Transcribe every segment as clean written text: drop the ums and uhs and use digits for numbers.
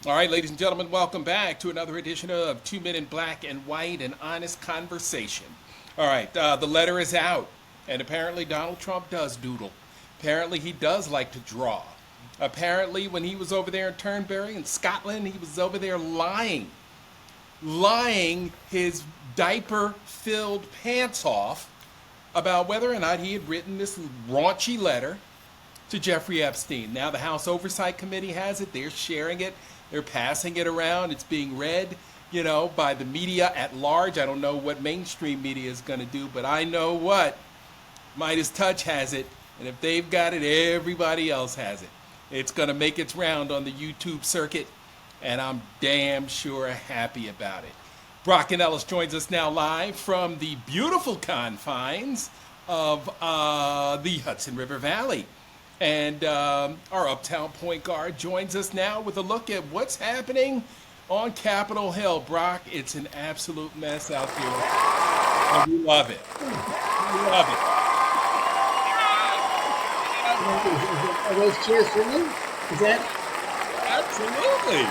All right, ladies and gentlemen, welcome back to another edition of Two Men in Black and White, an honest conversation. All right, the letter is out, and apparently Donald Trump does doodle. Apparently he does like to draw. Apparently when he was over there in Turnberry in Scotland, he was over there lying his diaper-filled pants off about whether or not he had written this raunchy letter to Jeffrey Epstein. Now the House Oversight Committee has it. They're sharing it. They're passing it around. It's being read, by the media at large. I don't know what mainstream media is going to do, but I know what Midas Touch has it. And if they've got it, everybody else has it. It's going to make its round on the YouTube circuit, and I'm damn sure happy about it. Brock Ganeles joins us now live from the beautiful confines of the Hudson River Valley. And our Uptown point guard joins us now with a look at what's happening on Capitol Hill. Brock, it's an absolute mess out there. And we love it. We love it. Are those cheers for me? Is that? Absolutely.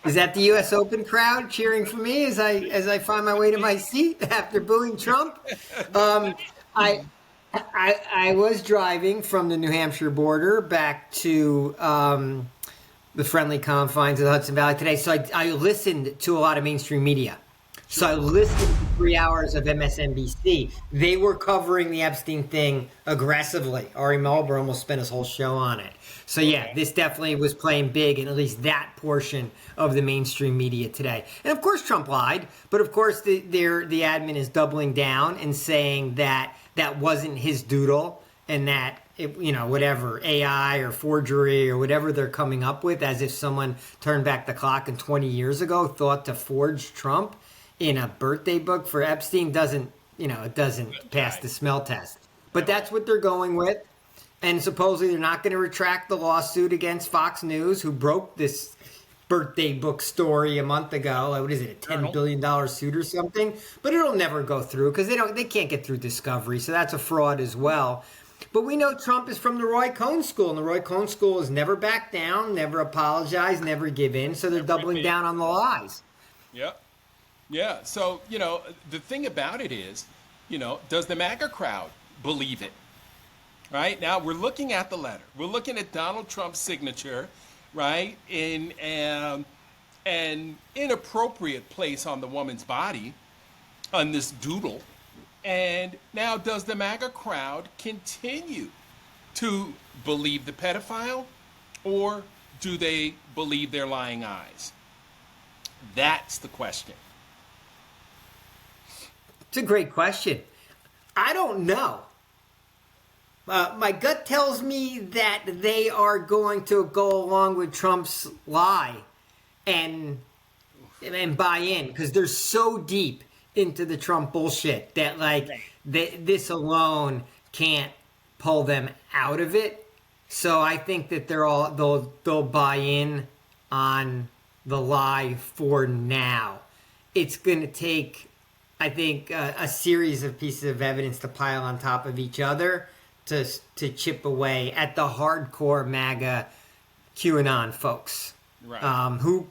Is that the U.S. Open crowd cheering for me as I find my way to my seat after booing Trump? I was driving from the New Hampshire border back to the friendly confines of the Hudson Valley today, so I listened to a lot of mainstream media. So I listened to 3 hours of MSNBC. They were covering the Epstein thing aggressively. Ari Melber almost spent his whole show on it. So yeah, this definitely was playing big in at least that portion of the mainstream media today. And of course Trump lied, but of course the admin is doubling down and saying that wasn't his doodle and that whatever AI or forgery or whatever they're coming up with, as if someone turned back the clock and 20 years ago thought to forge Trump in a birthday book for Epstein doesn't pass the smell test. But that's what they're going with. And supposedly they're not going to retract the lawsuit against Fox News, who broke this birthday book story a month ago. What is it, a $10 billion suit or something? But it'll never go through because they can't get through discovery. So that's a fraud as well. But we know Trump is from the Roy Cohn School, and the Roy Cohn School has never back down, never apologize, never give in. So they're doubling down on the lies. Yep. Yeah. So, the thing about it is, does the MAGA crowd believe it? Right? Now, we're looking at the letter. We're looking at Donald Trump's signature, right, in an inappropriate place on the woman's body, on this doodle. And now, does the MAGA crowd continue to believe the pedophile, or do they believe their lying eyes? That's the question. It's a great question. I don't know. My gut tells me that they are going to go along with Trump's lie and buy in because they're so deep into the Trump bullshit that this alone can't pull them out of it. So I think that they'll buy in on the lie for now. It's going to take, I think, a series of pieces of evidence to pile on top of each other to chip away at the hardcore MAGA QAnon folks, Right. who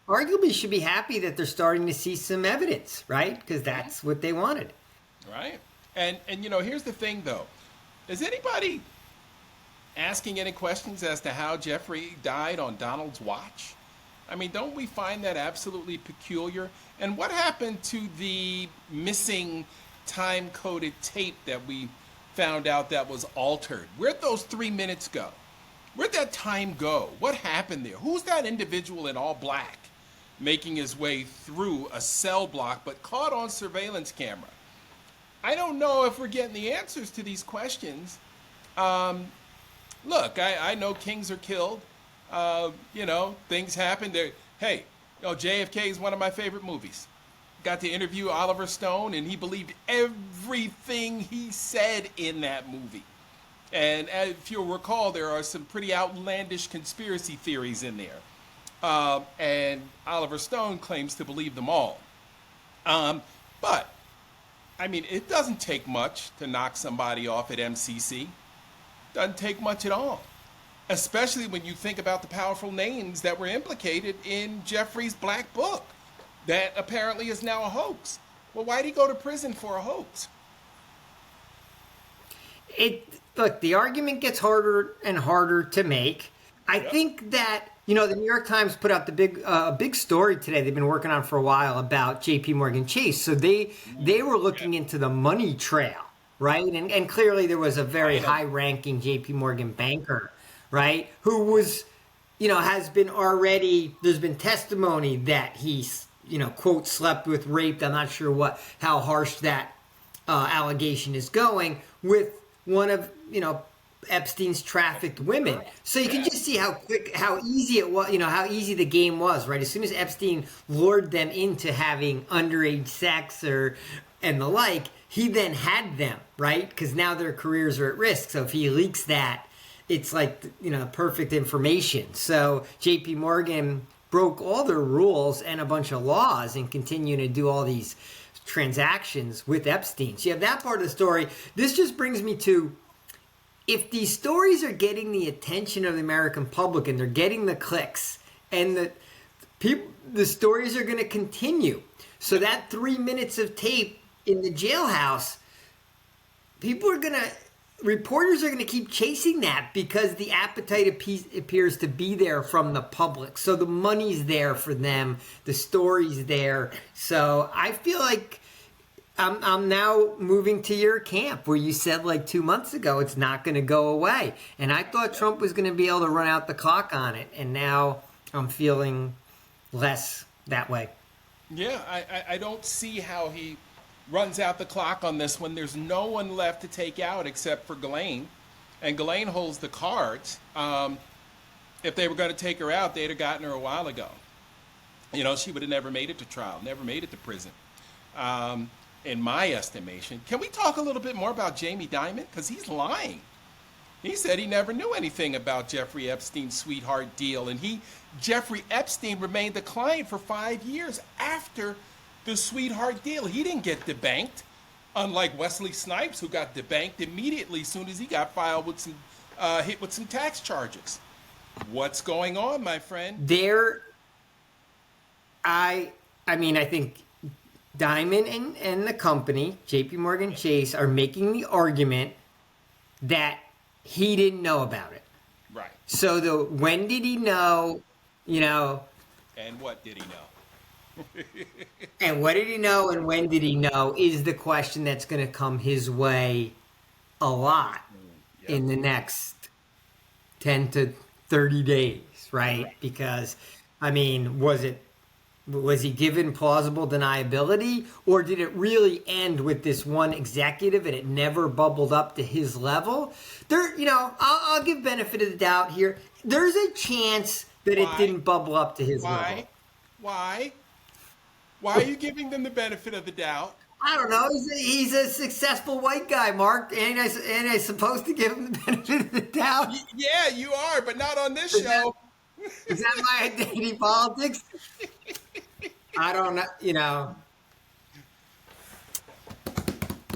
arguably should be happy that they're starting to see some evidence, right? Because that's what they wanted. Right. And here's the thing, though. Is anybody asking any questions as to how Jeffrey died on Donald's watch? I mean, don't we find that absolutely peculiar? And what happened to the missing time-coded tape that we found out that was altered? Where'd those 3 minutes go? Where'd that time go? What happened there? Who's that individual in all black making his way through a cell block but caught on surveillance camera? I don't know if we're getting the answers to these questions. Look, I know kings are killed. Things happen. Hey, JFK is one of my favorite movies. Got to interview Oliver Stone, and he believed everything he said in that movie. And if you'll recall, there are some pretty outlandish conspiracy theories in there. And Oliver Stone claims to believe them all. But, I mean, it doesn't take much to knock somebody off at MCC. Doesn't take much at all. especially when you think about the powerful names that were implicated in Jeffrey's black book that apparently is now a hoax. Well, why did he go to prison for a hoax? Look, the argument gets harder and harder to make. I Yep. think that the New York Times put out the big story today. They've been working on for a while about J.P. Morgan Chase. So they were looking into the money trail, right? And clearly there was a very high-ranking J.P. Morgan banker, right, who was, has been already. There's been testimony that he's, quote, slept with, raped. I'm not sure how harsh that allegation is going with one of Epstein's trafficked women. So you can just see how easy it was, how easy the game was, right? As soon as Epstein lured them into having underage sex and the like, he then had them, right? Because now their careers are at risk. So if he leaks that, it's like, perfect information. So JP Morgan broke all their rules and a bunch of laws and continue to do all these transactions with Epstein. So you have that part of the story. This just brings me to, if these stories are getting the attention of the American public and they're getting the clicks, and the stories are going to continue. So that 3 minutes of tape in the jailhouse, reporters are going to keep chasing that because the appetite appears to be there from the public. So the money's there for them, the story's there. So I feel like I'm now moving to your camp where you said like 2 months ago it's not going to go away. And I thought Trump was going to be able to run out the clock on it. And now I'm feeling less that way. Yeah, I don't see how he runs out the clock on this one. There's no one left to take out except for Ghislaine. And Ghislaine holds the cards. If they were going to take her out, they'd have gotten her a while ago. She would have never made it to trial, never made it to prison. In my estimation. Can we talk a little bit more about Jamie Dimon? Because he's lying. He said he never knew anything about Jeffrey Epstein's sweetheart deal. And Jeffrey Epstein remained the client for 5 years after the sweetheart deal. He didn't get debanked, unlike Wesley Snipes, who got debanked immediately as soon as he got filed with hit with some tax charges. What's going on, my friend? I think Dimon and the company, J.P. Morgan Chase, are making the argument that he didn't know about it. Right. So when did he know, And what did he know? and what did he know and when did he know is the question that's going to come his way a lot in the next 10 to 30 days, right? Because, was he given plausible deniability, or did it really end with this one executive and it never bubbled up to his level? I'll give benefit of the doubt here. There's a chance that it didn't bubble up to his level. Why? Why are you giving them the benefit of the doubt? I don't know. He's a successful white guy, Mark. Ain't I supposed to give him the benefit of the doubt? Yeah, you are, but not on this show. Is that my identity politics? I don't know.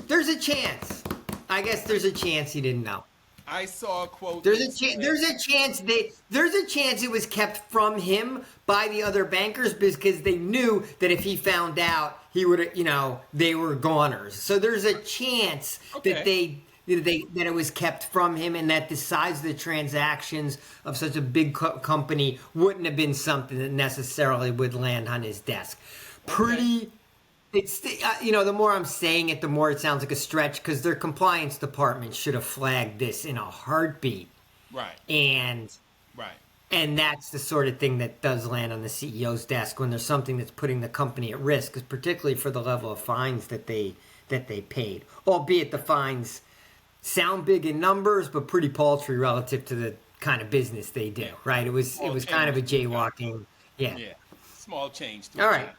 There's a chance. I guess there's a chance he didn't know. I saw a quote. There's a chance it was kept from him by the other bankers because they knew that if he found out, he would, they were goners. So there's a chance that that it was kept from him, and that the size of the transactions of such a big company wouldn't have been something that necessarily would land on his desk. It's the more I'm saying it, the more it sounds like a stretch, because their compliance department should have flagged this in a heartbeat. Right. And that's the sort of thing that does land on the CEO's desk when there's something that's putting the company at risk, particularly for the level of fines that they paid, albeit the fines sound big in numbers, but pretty paltry relative to the kind of business they do, right? It was kind of a jaywalking. Yeah. Small change. All right.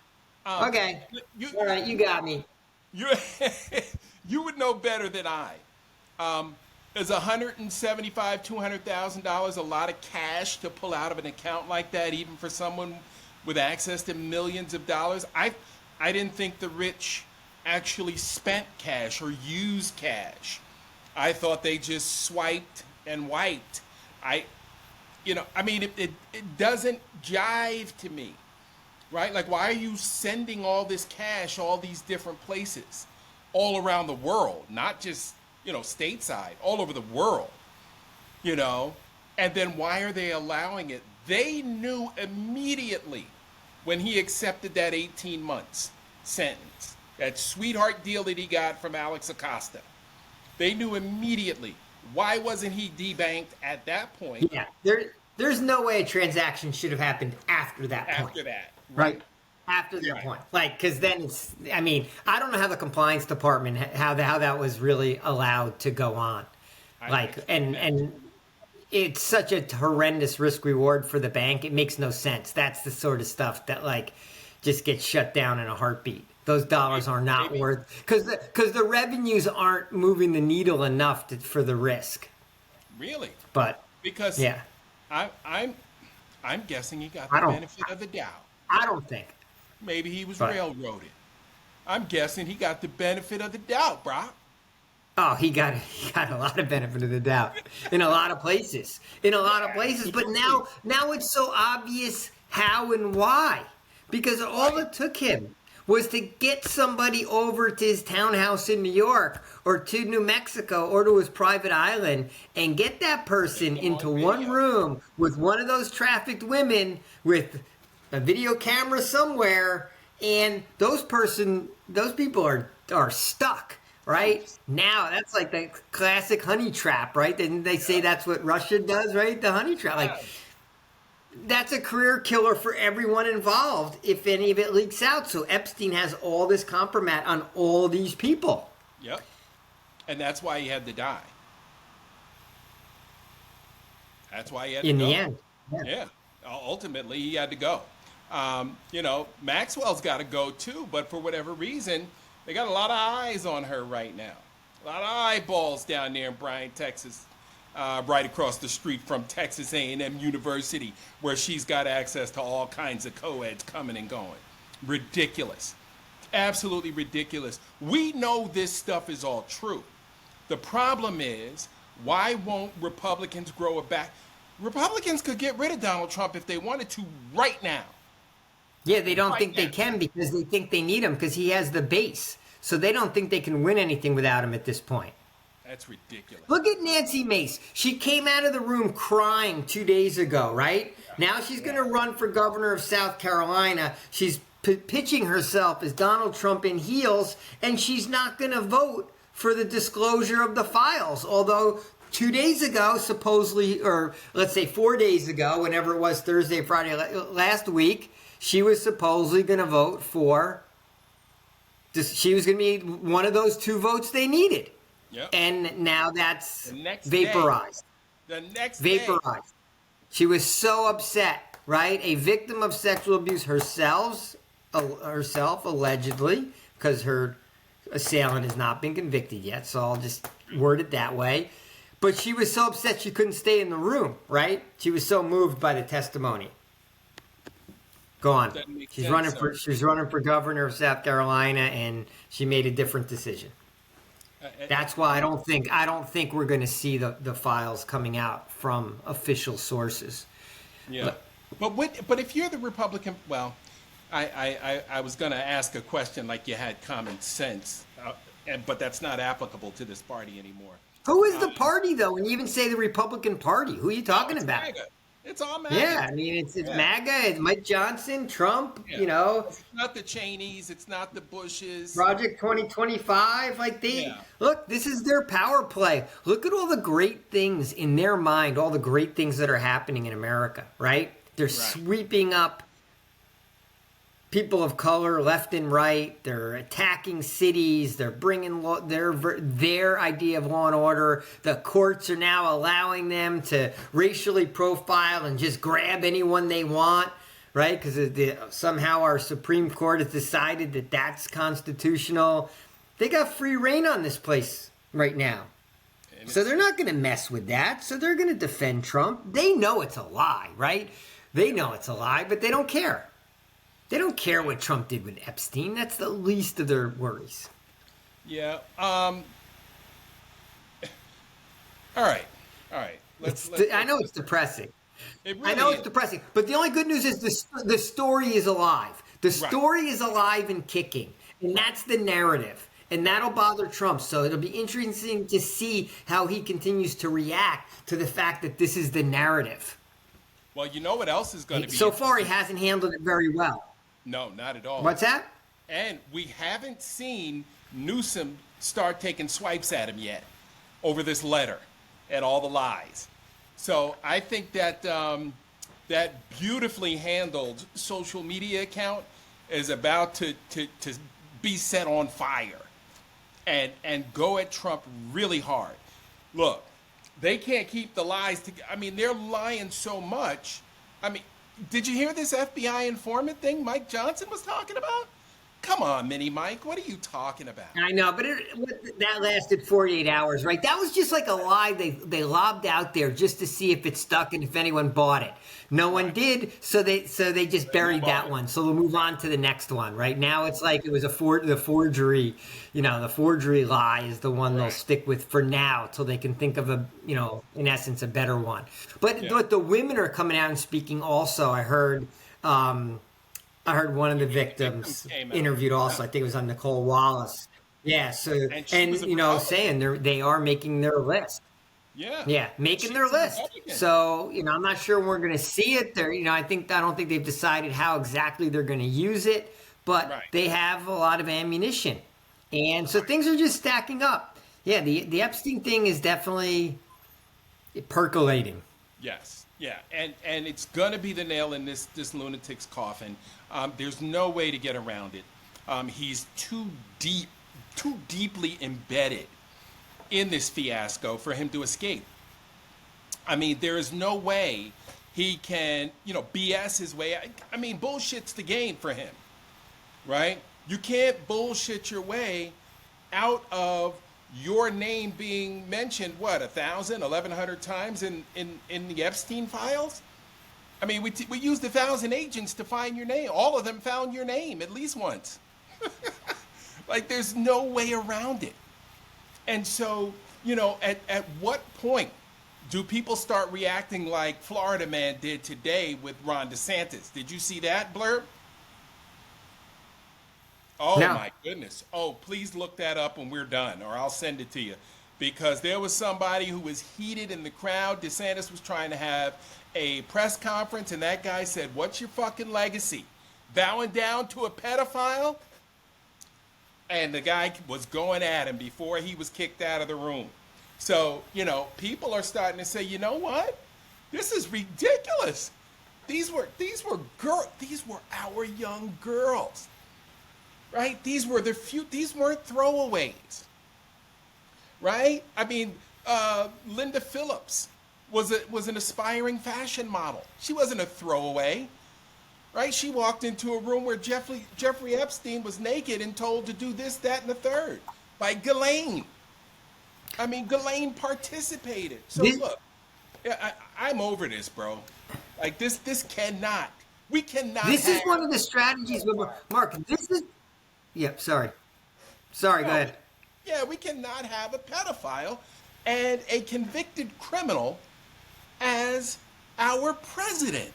Okay. All right, you got me. You would know better than I. Is $175,000, $200,000 a lot of cash to pull out of an account like that, even for someone with access to millions of dollars? I didn't think the rich actually spent cash or used cash. I thought they just swiped and wiped. I mean, it doesn't jive to me, right? Like, why are you sending all this cash all these different places, all around the world, not just, stateside, all over the world, you know? And then why are they allowing it? They knew immediately when he accepted that 18 months sentence, that sweetheart deal that he got from Alex Acosta. They knew immediately. Why wasn't he debanked at that point? Yeah, there's no way a transaction should have happened after that point. After that, right? After that point, like, because then it's. I mean, I don't know how the compliance department how that was really allowed to go on, and it's such a horrendous risk reward for the bank. It makes no sense. That's the sort of stuff that just gets shut down in a heartbeat. Those dollars are not worth because the revenues aren't moving the needle enough for the risk. Really? But because yeah, I'm guessing he got the benefit of the doubt. I don't think. Maybe he was railroaded. I'm guessing he got the benefit of the doubt, Brock. Oh, he got a lot of benefit of the doubt in a lot of places. But now it's so obvious how and why, because all it took him was to get somebody over to his townhouse in New York or to New Mexico or to his private island and get that person into one room with one of those trafficked women with a video camera somewhere, and those people are stuck. Right now, that's like the classic honey trap, right? Didn't they say that's what Russia does, right? The honey trap, that's a career killer for everyone involved if any of it leaks out. So Epstein has all this compromise on all these people. Yep, and that's why he had to die. That's why he had to go. In the end, yeah. Ultimately, he had to go. Maxwell's got to go too, but for whatever reason, they got a lot of eyes on her right now. A lot of eyeballs down there in Bryan, Texas, right across the street from Texas A&M University, where she's got access to all kinds of co-eds coming and going. Ridiculous. Absolutely ridiculous. We know this stuff is all true. The problem is, why won't Republicans grow it back? Republicans could get rid of Donald Trump if they wanted to right now. Yeah, they don't think they can because they think they need him because he has the base. So they don't think they can win anything without him at this point. That's ridiculous. Look at Nancy Mace. She came out of the room crying 2 days ago, right? Now she's going to run for governor of South Carolina. She's pitching herself as Donald Trump in heels, and she's not going to vote for the disclosure of the files. Although 2 days ago, supposedly, or let's say 4 days ago, whenever it was Thursday, Friday, last week, she was supposedly going to vote for, she was going to be one of those 2 votes they needed. Yep. And now that's vaporized. The next vaporized. Day. She was so upset, right? A victim of sexual abuse herself allegedly, because her assailant has not been convicted yet, so I'll just word it that way. But she was so upset she couldn't stay in the room, right? She was so moved by the testimony. Go on. She's running for governor of South Carolina, and she made a different decision. That's why I don't think we're going to see the files coming out from official sources. Yeah, but if you're the Republican, well, I was going to ask a question like you had common sense, but that's not applicable to this party anymore. Who is the party though? When you even say the Republican Party, who are you talking about? MAGA. It's all MAGA. Yeah, I mean, it's MAGA, it's Mike Johnson, Trump, you know. It's not the Cheneys, it's not the Bushes. Project 2025, look, this is their power play. Look at all the great things in their mind, all the great things that are happening in America, right? They're sweeping up people of color left and right. They're attacking cities. They're bringing their idea of law and order. The courts are now allowing them to racially profile and just grab anyone they want, right? Because somehow our Supreme Court has decided that that's constitutional. They got free reign on this place right now. So they're not going to mess with that. So they're going to defend Trump. They know it's a lie, right? They know it's a lie, but they don't care. They don't care what Trump did with Epstein. That's the least of their worries. Yeah. All right. I know it's depressing. It I really know it's is. depressing, but the only good news is the story is alive. The Right. story is alive and kicking, and that's the narrative. And that'll bother Trump. So it'll be interesting to see how he continues to react to the fact that this is the narrative. Well, you know what else is going to be So far, he interesting? hasn't handled it very well. No, not at all. What's that? And we haven't seen Newsom start taking swipes at him yet over this letter and all the lies. So I think that that beautifully handled social media account is about to be set on fire and go at Trump really hard. Look, they can't keep the lies together. I mean, they're lying so much. I mean, did you hear this FBI informant thing Mike Johnson was talking about? Come on, Mini Mike, what are you talking about? I know, but that lasted 48 hours, right? That was just like a lie they lobbed out there just to see if it stuck and if anyone bought it. No one did, so they just buried that one. So they'll move on to the next one. Right now, it's like it was the forgery. The forgery lie is the one they'll stick with for now till they can think of in essence, a better one. But the women are coming out and speaking. Also, I heard one of the victims interviewed also. I think it was on Nicole Wallace. Yeah. So and saying they are making their list. Yeah, making their list. So I'm not sure we're going to see it there. I don't think they've decided how exactly they're going to use it, but they have a lot of ammunition, and so things are just stacking up. Yeah, the Epstein thing is definitely percolating. Yes, yeah, and it's gonna be the nail in this lunatic's coffin. There's no way to get around it. He's too deeply embedded in this fiasco for him to escape. I mean, there is no way he can, BS his way. I mean, bullshit's the game for him, right? You can't bullshit your way out of your name being mentioned, 1,000, 1,100 times in the Epstein files? I mean, we used 1,000 agents to find your name. All of them found your name at least once. Like, there's no way around it. And so, at what point do people start reacting like Florida man did today with Ron DeSantis? Did you see that blurb? Oh, no. My goodness. Oh, please look that up when we're done, or I'll send it to you. Because there was somebody who was heated in the crowd. DeSantis was trying to have a press conference, and that guy said, "What's your fucking legacy? Bowing down to a pedophile?" And the guy was going at him before he was kicked out of the room. So, people are starting to say, you know what? This is ridiculous. These were our young girls. Right? These weren't throwaways. Right? I mean, Linda Phillips was an aspiring fashion model. She wasn't a throwaway. Right? She walked into a room where Jeffrey Epstein was naked and told to do this, that, and the third by Ghislaine. I mean, Ghislaine participated. So look, I'm over this, bro. Like this cannot. We cannot. This is one of the strategies, Mark. This is. Yep. Sorry. Go ahead. Yeah, we cannot have a pedophile and a convicted criminal as our president.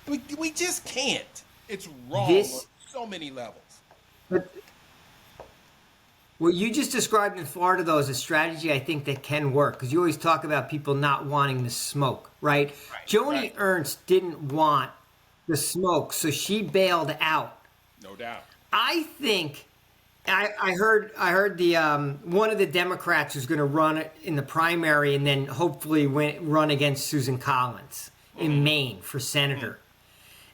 We just can't. It's wrong on so many levels. But what you just described in Florida, though, is a strategy I think that can work. Because you always talk about people not wanting the smoke, right? Joni Ernst didn't want the smoke, so she bailed out. No doubt. I think I heard the one of the Democrats who's going to run in the primary and then hopefully run against Susan Collins in Maine for senator.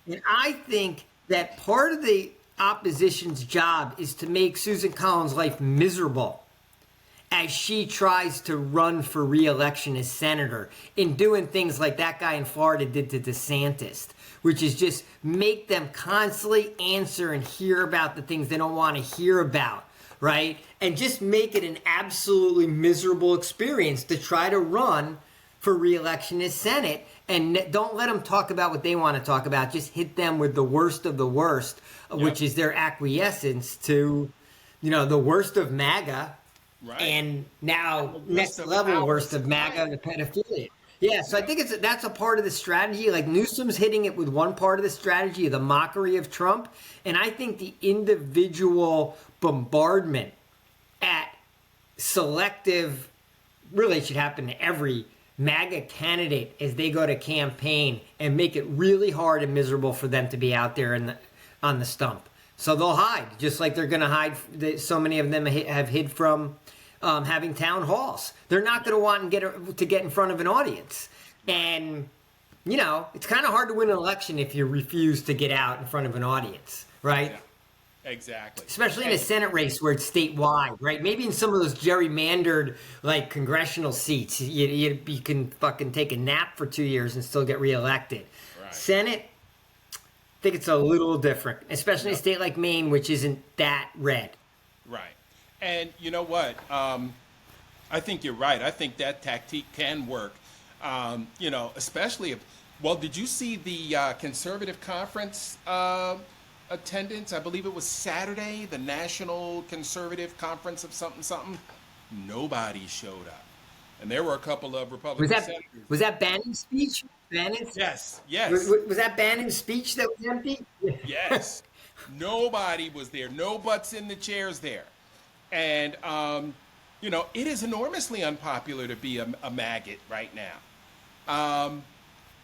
And I think that part of the opposition's job is to make Susan Collins' life miserable as she tries to run for re-election as senator in doing things like that guy in Florida did to DeSantis, which is just make them constantly answer and hear about the things they don't want to hear about, right? And just make it an absolutely miserable experience to try to run for re-election as Senate, and don't let them talk about what they want to talk about. Just hit them with the worst of the worst, which is their acquiescence to, the worst of MAGA, and now next level worst of MAGA, the pedophilia. Yeah, so I think that's a part of the strategy. Like Newsom's hitting it with one part of the strategy, the mockery of Trump, and I think the individual bombardment at selective, really it should happen to every MAGA candidate as they go to campaign and make it really hard and miserable for them to be out there on the stump. So they'll hide, just like they're going to hide. So many of them have hid from having town halls. They're not going to want to get in front of an audience. And, it's kind of hard to win an election if you refuse to get out in front of an audience, right? Yeah, exactly. Especially in a Senate race where it's statewide, right? Maybe in some of those gerrymandered, like, congressional seats, you can fucking take a nap for 2 years and still get reelected. Right. Senate, I think it's a little different, especially in a state like Maine, which isn't that red. Right. And you know what? I think you're right. I think that tactique can work. Especially if, did you see the conservative conference attendance? I believe it was Saturday, the National Conservative Conference of something. Nobody showed up. And there were a couple of Republican senators. Was that Bannon's speech? Yes. Was that Bannon's speech that was empty? Yes. Nobody was there. No butts in the chairs there. And, it is enormously unpopular to be a maggot right now.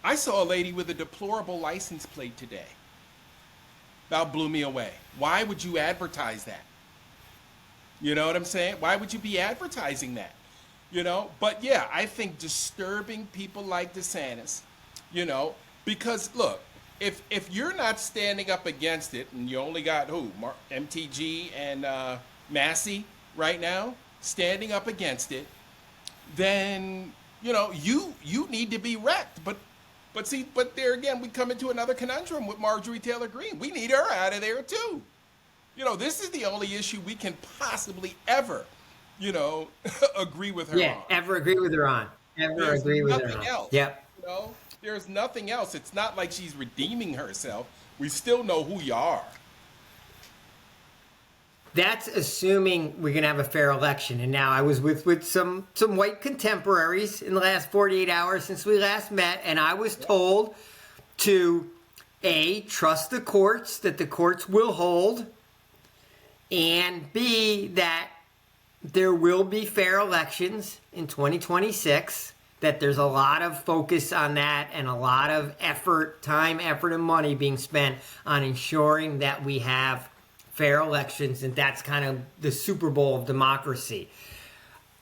I saw a lady with a deplorable license plate today. That blew me away. Why would you advertise that? You know what I'm saying? Why would you be advertising that? But yeah, I think disturbing people like DeSantis, because look, if you're not standing up against it, and you only got MTG and Massey right now standing up against it, then you need to be wrecked. But there again, we come into another conundrum with Marjorie Taylor Greene. We need her out of there too. This is the only issue we can possibly ever, agree with her on. Yeah, ever agree with her on. Ever agree with her on. Nothing else. Yep. There's nothing else. It's not like she's redeeming herself. We still know who you are. That's assuming we're going to have a fair election. And now I was with some white contemporaries in the last 48 hours since we last met, and I was told to, A, trust the courts, that the courts will hold, and B, that there will be fair elections in 2026, that there's a lot of focus on that and a lot of time, effort, and money being spent on ensuring that we have fair elections, and that's kind of the Super Bowl of democracy.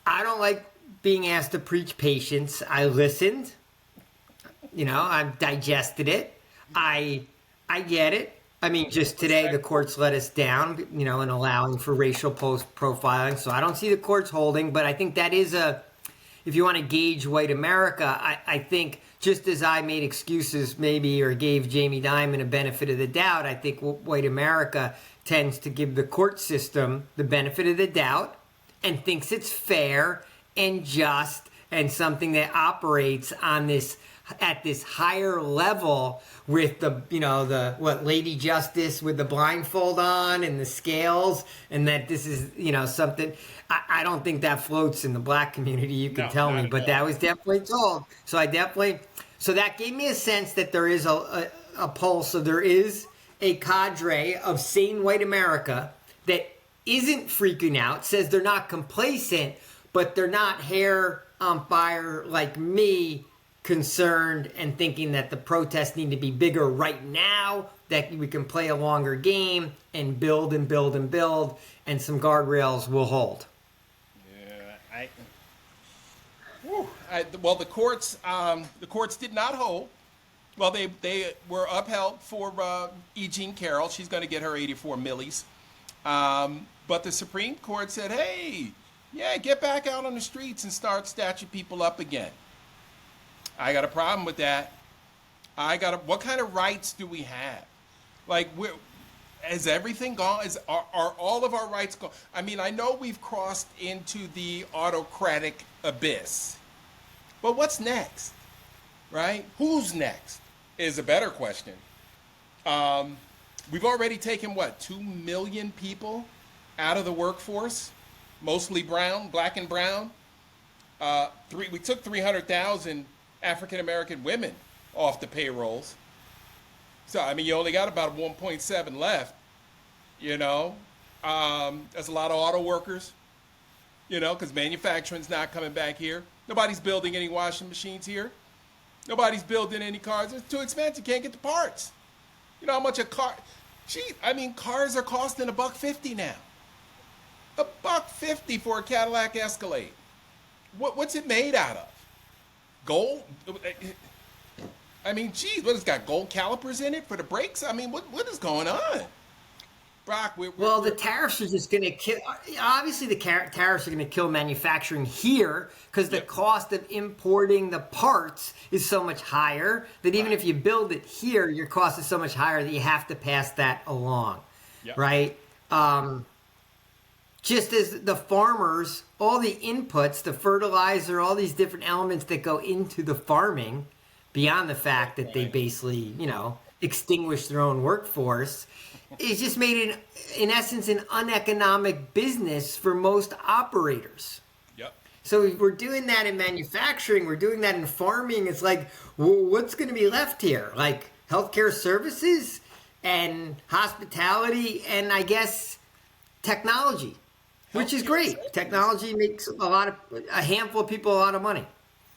I don't like being asked to preach patience. I listened. I've digested it. I get it. I mean, just today the courts let us down, in allowing for racial profiling. So I don't see the courts holding, but I think that is if you want to gauge white America, I think just as I made excuses maybe or gave Jamie Dimon a benefit of the doubt, I think white America tends to give the court system the benefit of the doubt and thinks it's fair and just and something that operates on this at this higher level with the Lady Justice with the blindfold on and the scales, and that this is something. I don't think that floats in the black community. You can tell me, but that was definitely told. So that gave me a sense that there is a pulse. So there is a cadre of sane white America that isn't freaking out, says they're not complacent, but they're not hair on fire like me, concerned and thinking that the protests need to be bigger right now, that we can play a longer game and build and build and build, and some guardrails will hold. The courts did not hold. Well, they were upheld for E. Jean Carroll. She's going to get her 84 millis. But the Supreme Court said, hey, get back out on the streets and start snatching people up again. I got a problem with that. What kind of rights do we have? Has everything gone? Are all of our rights gone? I mean, I know we've crossed into the autocratic abyss, but what's next, right? Who's next is a better question. We've already taken, 2 million people out of the workforce, mostly black and brown. We took 300,000 African American women off the payrolls. So, I mean, you only got about 1.7 left, you know. There's a lot of auto workers, you know, because manufacturing's not coming back here. Nobody's building any washing machines here. Nobody's building any cars. It's too expensive. Can't get the parts. You know how much a car... Gee, I mean, cars are costing $1.50 now. $1.50 for a Cadillac Escalade. What's it made out of? Gold? I mean, geez, what, it's got gold calipers in it for the brakes? I mean, what is going on? Brock, the tariffs are just going to kill. Obviously, the tariffs are going to kill manufacturing here because the cost of importing the parts is so much higher that even if you build it here, your cost is so much higher that you have to pass that along, right? Just as the farmers, all the inputs, the fertilizer, all these different elements that go into the farming, beyond the fact that they basically, you know, extinguish their own workforce, it's just made it, in essence, an uneconomic business for most operators. Yep. So we're doing that in manufacturing, we're doing that in farming. It's like, well, what's going to be left here? Like healthcare services and hospitality and I guess technology, which is great. Services. Technology makes a handful of people a lot of money.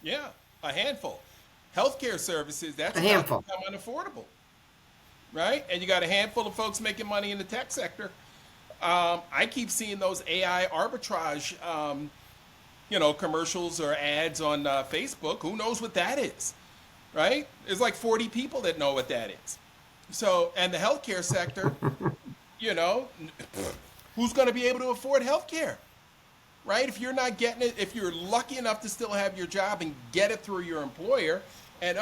Yeah, a handful. Healthcare services, that's a handful. Become unaffordable. Right? And you got a handful of folks making money in the tech sector. I keep seeing those AI arbitrage, you know, commercials or ads on Facebook. Who knows what that is? Right? There's like 40 people that know what that is. So, and the healthcare sector, you know, who's going to be able to afford healthcare? Right? If you're not getting it, if you're lucky enough to still have your job and get it through your employer, and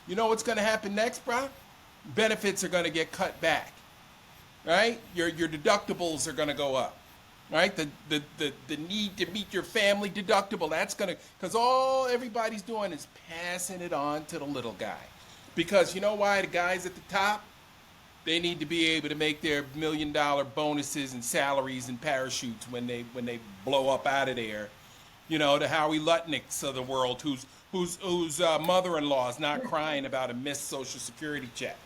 you know what's going to happen next, Brock? Benefits are going to get cut back, right? Your deductibles are going to go up, right? The need to meet your family deductible, that's going to, because all everybody's doing is passing it on to the little guy. Because you know why? The guys at the top, they need to be able to make their $1 million bonuses and salaries and parachutes when they blow up out of there. You know, the Howie Lutnicks of the world whose mother-in-law is not crying about a missed Social Security check.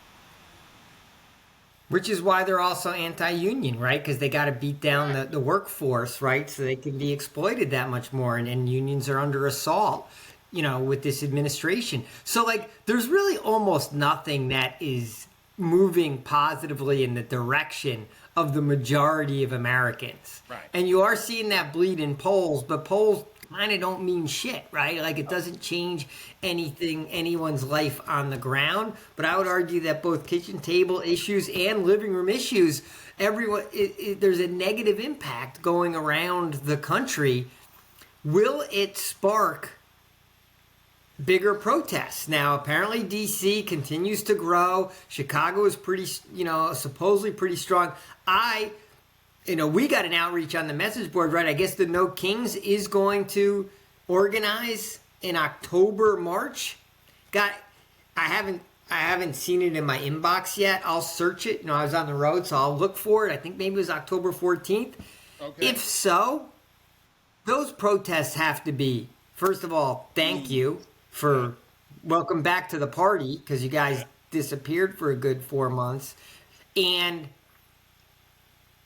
Which is why they're also anti-union, right? Because they got to beat down the workforce, right? So they can be exploited that much more. And unions are under assault, you know, with this administration. So, like, there's really almost nothing that is moving positively in the direction of the majority of Americans. Right. And you are seeing that bleed in polls, but polls kind of don't mean shit, right? Like, it doesn't change anyone's life on the ground. But I would argue that both kitchen table issues and living room issues, there's a negative impact going around the country. Will it spark bigger protests? Now, apparently DC continues to grow. Chicago is pretty, you know, supposedly pretty strong. We got an outreach on the message board, right? I guess the No Kings is going to organize in October, March. I haven't seen it in my inbox yet. I'll search it. You know, I was on the road, so I'll look for it. I think maybe it was October 14th. Okay. If so, those protests have to be, first of all, thank you for welcome back to the party, because you guys disappeared for a good 4 months. And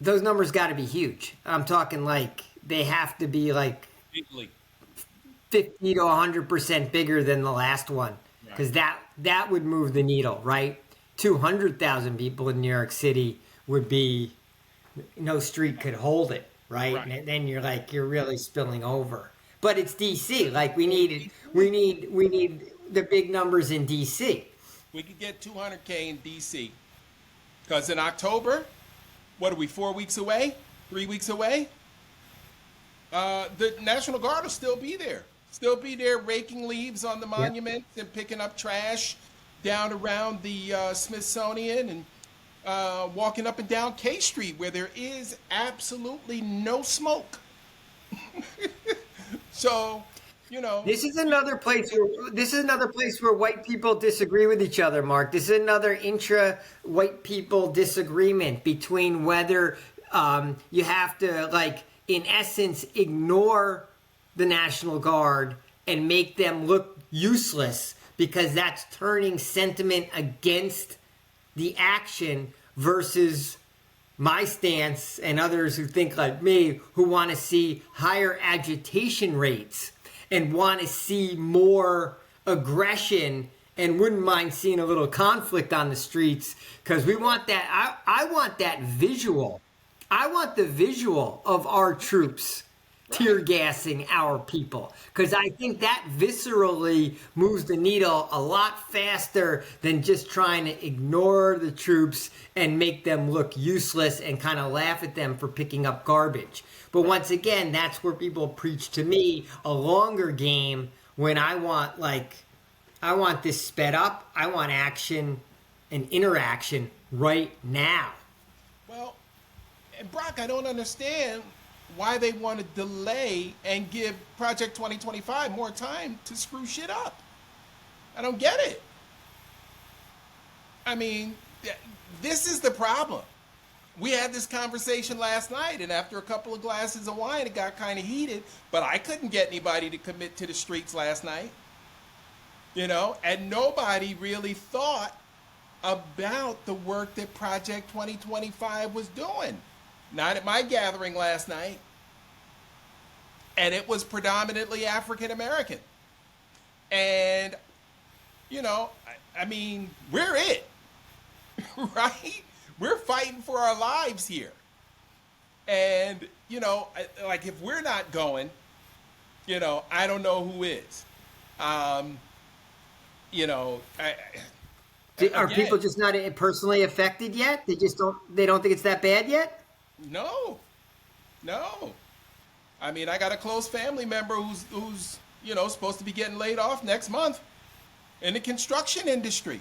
those numbers got to be huge. I'm talking like they have to be like 50 to 100% bigger than the last one, because that would move the needle, right? 200,000 people in New York City would be, no street could hold it, right? And then you're really spilling over. But it's DC. Like we need the big numbers in DC. We could get 200K in DC, because in October, what are we, 4 weeks away? 3 weeks away? The National Guard will still be there. Still be there raking leaves on the monuments and picking up trash down around the Smithsonian and walking up and down K Street where there is absolutely no smoke. So, you know, this is another place where white people disagree with each other, Mark. This is another intra-white people disagreement between whether you have to, like, in essence, ignore the National Guard and make them look useless, because that's turning sentiment against the action versus my stance and others who think like me, who want to see higher agitation rates and want to see more aggression and wouldn't mind seeing a little conflict on the streets, because we want that. I want that visual. I want the visual of our troops tear gassing our people, because I think that viscerally moves the needle a lot faster than just trying to ignore the troops and make them look useless and kind of laugh at them for picking up garbage. But once again, that's where people preach to me a longer game, when I want this sped up. I want action and interaction right now. Well, and Brock, I don't understand why they want to delay and give Project 2025 more time to screw shit up. I don't get it. I mean, this is the problem. We had this conversation last night, and after a couple of glasses of wine, it got kind of heated, but I couldn't get anybody to commit to the streets last night. You know, and nobody really thought about the work that Project 2025 was doing. Not at my gathering last night. And it was predominantly African American. And, you know, I mean, we're it, right? We're fighting for our lives here. And, you know, like if we're not going, you know, I don't know who is. You know, Are again, people just not personally affected yet? They don't think it's that bad yet? No. I mean, I got a close family member who's you know, supposed to be getting laid off next month in the construction industry.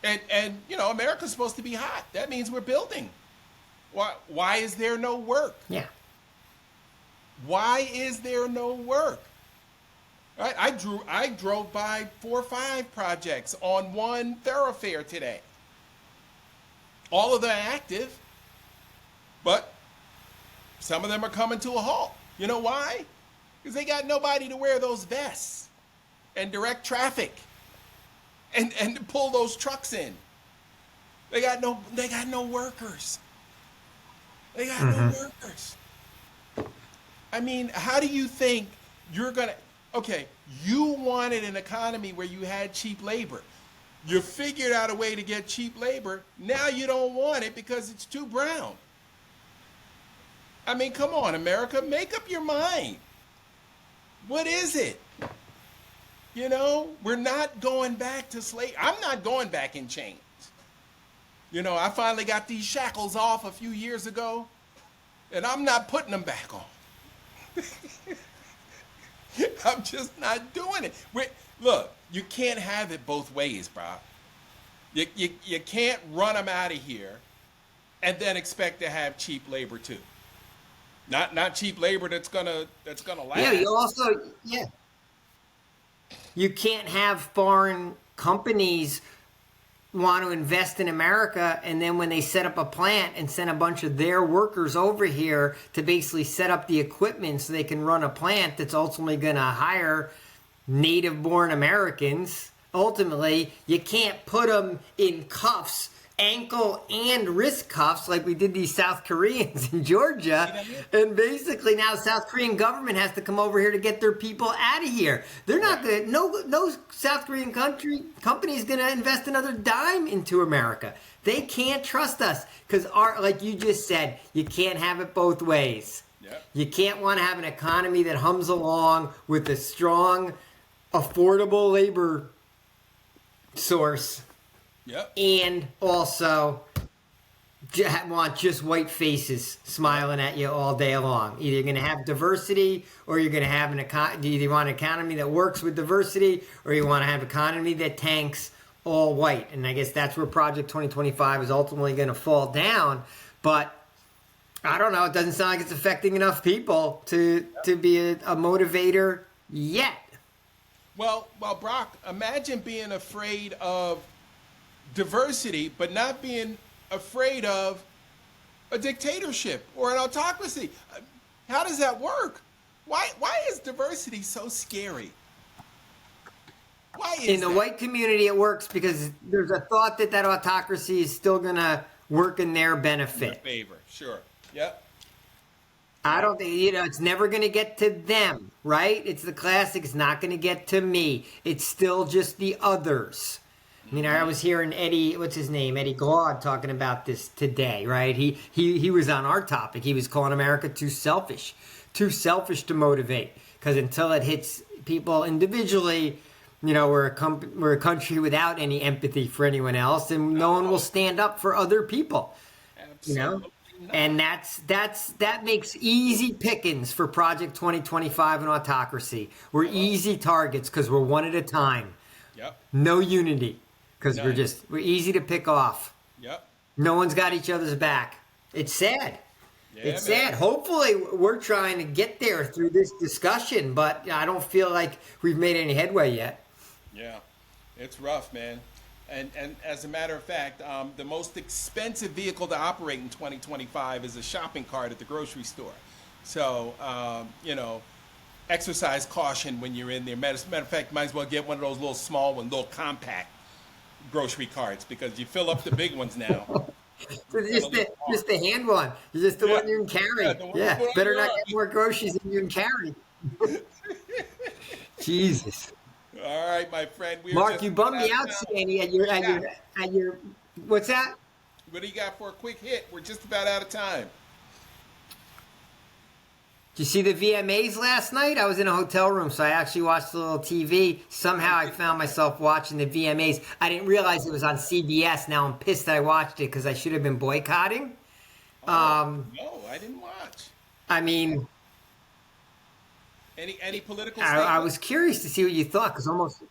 And you know, America's supposed to be hot. That means we're building. Why is there no work? Yeah. Why is there no work? Right? I drove by 4 or 5 projects on one thoroughfare today. All of them active, but some of them are coming to a halt. You know why? Because they got nobody to wear those vests and direct traffic and to pull those trucks in. They got no workers. They got no workers. I mean, how do you think you're gonna? Okay, you wanted an economy where you had cheap labor. You figured out a way to get cheap labor. Now you don't want it because it's too brown. I mean, come on, America, make up your mind. What is it? You know, we're not going back to slavery. I'm not going back in chains. You know, I finally got these shackles off a few years ago, and I'm not putting them back on. I'm just not doing it. Look, you can't have it both ways, bro. You can't run them out of here and then expect to have cheap labor too. Not cheap labor that's gonna last. Yeah, you can't have foreign companies want to invest in America, and then when they set up a plant and send a bunch of their workers over here to basically set up the equipment so they can run a plant that's ultimately going to hire native-born Americans, ultimately, you can't put them in cuffs, ankle and wrist cuffs like we did these South Koreans in Georgia. And basically now the South Korean government has to come over here to get their people out of here. They're not going to, no South Korean company is going to invest another dime into America. They can't trust us because, like you just said, you can't have it both ways. Yep. You can't want to have an economy that hums along with a strong, affordable labor source. Yep. And also want just white faces smiling at you all day long. Either you're going to have diversity, or you're going to have either you want an economy that works with diversity, or you want to have an economy that tanks all white. And I guess that's where Project 2025 is ultimately going to fall down. But I don't know. It doesn't sound like it's affecting enough people to be a motivator yet. Well, Brock, imagine being afraid of diversity, but not being afraid of a dictatorship or an autocracy. How does that work? Why is diversity so scary? Why is In the that? white community, it works because there's a thought that autocracy is still going to work in their In benefit. favor? Sure. Yep. I don't think, it's never going to get to them, right? It's the classic. It's not going to get to me. It's still just the others. I mean, I was hearing Eddie, what's his name? Eddie Glaude talking about this today, right? He was on our topic. He was calling America too selfish to motivate. Because until it hits people individually, we're a country without any empathy for anyone else, and no one will stand up for other people. Absolutely not. And that makes easy pickings for Project 2025 and autocracy. We're easy targets because we're one at a time. Yep. No unity because None. we're easy to pick off. Yep. No one's got each other's back. It's sad. Yeah, It's man. sad. Hopefully, we're trying to get there through this discussion, but I don't feel like we've made any headway yet. Yeah, it's rough, man. And as a matter of fact, the most expensive vehicle to operate in 2025 is a shopping cart at the grocery store. So, exercise caution when you're in there. Matter of fact, might as well get one of those little small ones, little compact grocery carts, because you fill up the big ones now. Just the hand one. Just the one you can carry. Yeah, the one you Yeah, put on better your not arm. get more groceries than you can carry. Jesus. All right, my friend. We're Mark, just you bummed me about out, time. Sandy, at your what's that? What do you got for a quick hit? We're just about out of time. Did you see the VMAs last night? I was in a hotel room, so I actually watched a little TV. Somehow I found myself watching the VMAs. I didn't realize it was on CBS. Now I'm pissed that I watched it because I should have been boycotting. No, I didn't watch. I mean, Any political I statements? was curious to see what you thought because almost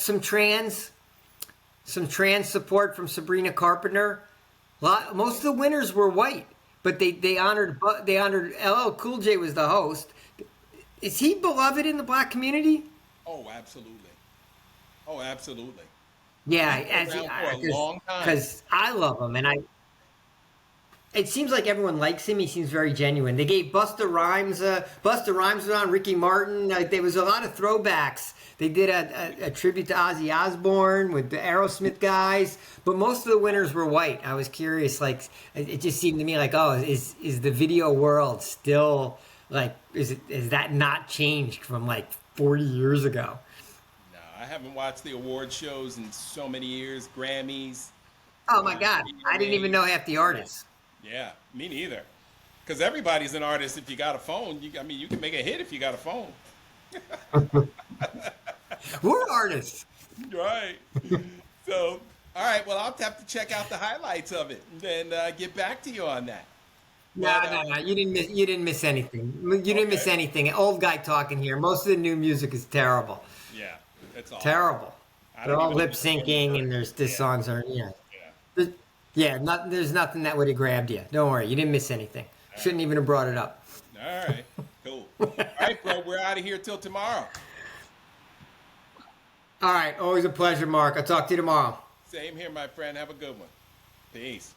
some trans support from Sabrina Carpenter. Most of the winners were white, but they honored LL Cool J was the host. Is he beloved in the black community? Oh, absolutely. Oh, absolutely. Yeah, He's been around for a long time. because I love him, and it seems like everyone likes him. He seems very genuine. They gave Busta Rhymes. Busta Rhymes was on. Ricky Martin. There was a lot of throwbacks. They did a tribute to Ozzy Osbourne with the Aerosmith guys, but most of the winners were white. I was curious. Like, it just seemed to me like, oh, is the video world still like? Is that not changed from like 40 years ago? No, I haven't watched the award shows in so many years. Grammys. Oh my God, I didn't even know half the artists. Yeah, me neither. Because everybody's an artist if you got a phone. You can make a hit if you got a phone. We're artists. Right. So, all right. Well, I'll have to check out the highlights of it and then get back to you on that. No. You didn't miss anything. You didn't miss Okay. anything. Old guy talking here. Most of the new music is terrible. Yeah, that's all. Terrible. I They're don't all even lip understand the syncing, word. and the Yeah. songs are Yeah. There's nothing that would have grabbed you. Don't worry, you didn't miss anything. Shouldn't even have brought it up. All right. Cool. All right, bro. We're out of here till tomorrow. All right, always a pleasure, Mark. I'll talk to you tomorrow. Same here, my friend. Have a good one. Peace.